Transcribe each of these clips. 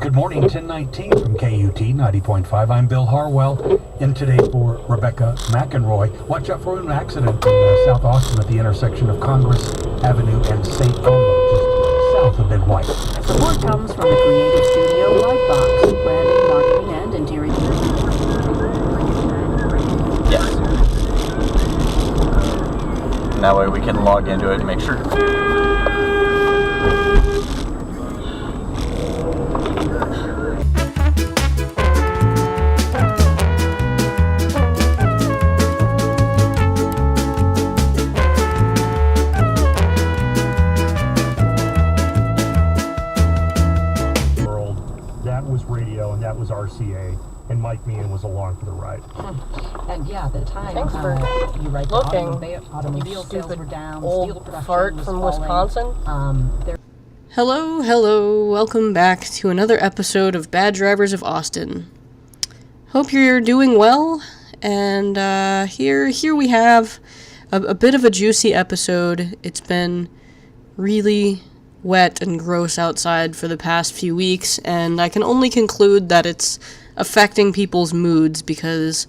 Good morning, 1019 from KUT 90.5. I'm Bill Harwell. In today for Rebecca McEnroy. Watch out for an accident in South Austin at the intersection of Congress Avenue and St. Elmo, just south of Big White. Support comes from the Creative Studio Lightbox, branding, marketing, and interior. Yes. And that way we can log into it and make sure. That was radio, and that was RCA, and Mike Meehan was along for the ride. And yeah, the time. Thanks for you write looking. Automobile sales were down. Old Steel production fart was from falling. Wisconsin. Hello, welcome back to another episode of Bad Drivers of Austin. Hope you're doing well, and here we have a bit of a juicy episode. It's been really wet and gross outside for the past few weeks, and I can only conclude that it's affecting people's moods because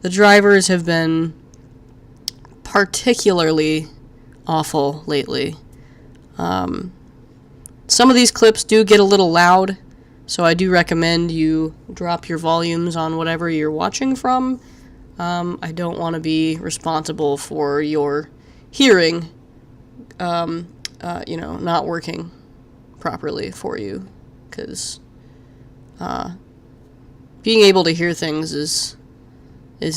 the drivers have been particularly awful lately. Some of these clips do get a little loud, so I do recommend you drop your volumes on whatever you're watching from. I don't want to be responsible for your hearing not working properly for you, because being able to hear things is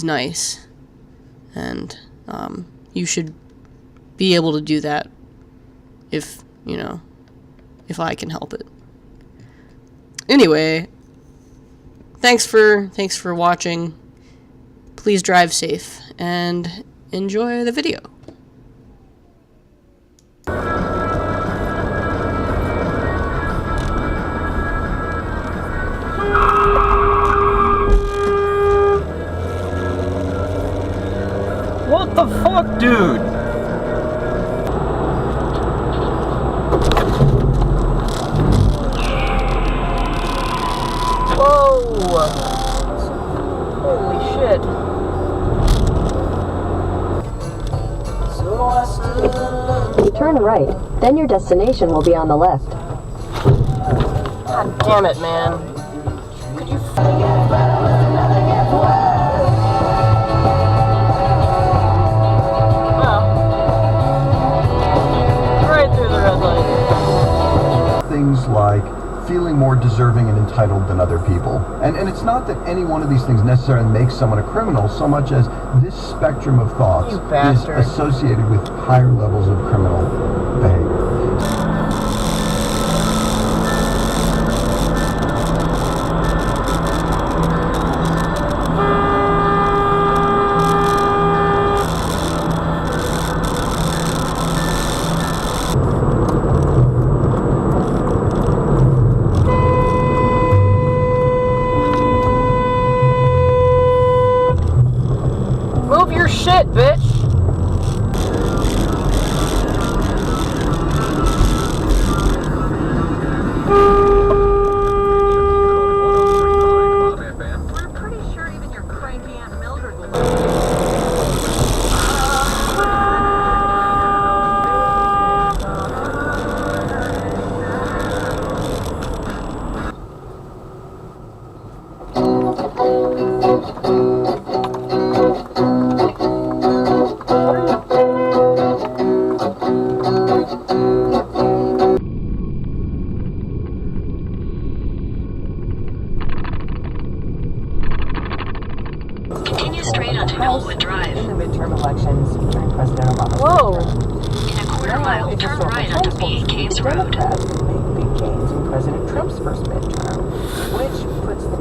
nice, and you should be able to do that if I can help it. Anyway, thanks for watching. Please drive safe and enjoy the video. What the fuck, dude? Whoa! Holy shit. Turn right, then your destination will be on the left. God damn it, man. Could you right through the red light. Things like feeling more deserving and entitled than other people. And it's not that any one of these things necessarily makes someone a criminal so much as this spectrum of thoughts You is bastard. associated with higher levels of criminal behavior. move your shit, bitch? We're pretty sure even your cranky Aunt Mildred will. Continue straight onto Knollwood Drive. In the midterm elections during President Obama's Whoa. In a quarter-mile, turn right onto B. Caves Road. Democrats would make big gains in President Trump's first midterm, which puts the...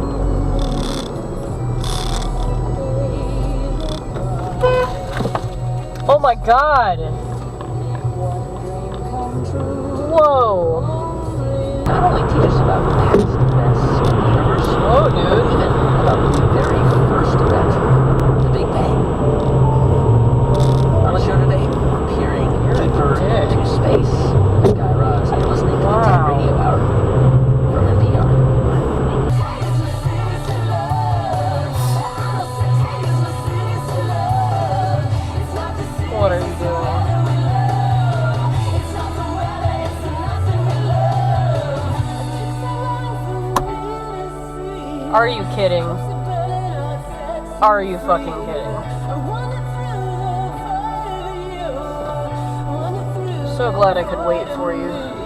Oh my god. Whoa. Not only teach us about past events, universe, Whoa, dude. but even about the very first event, the Big Bang. On the show today, we're peering deeper into space. Guy Raz, you're listening to the Wow. Tech Radio Hour from NPR. Are you kidding? Are you fucking kidding? So glad I could wait for you.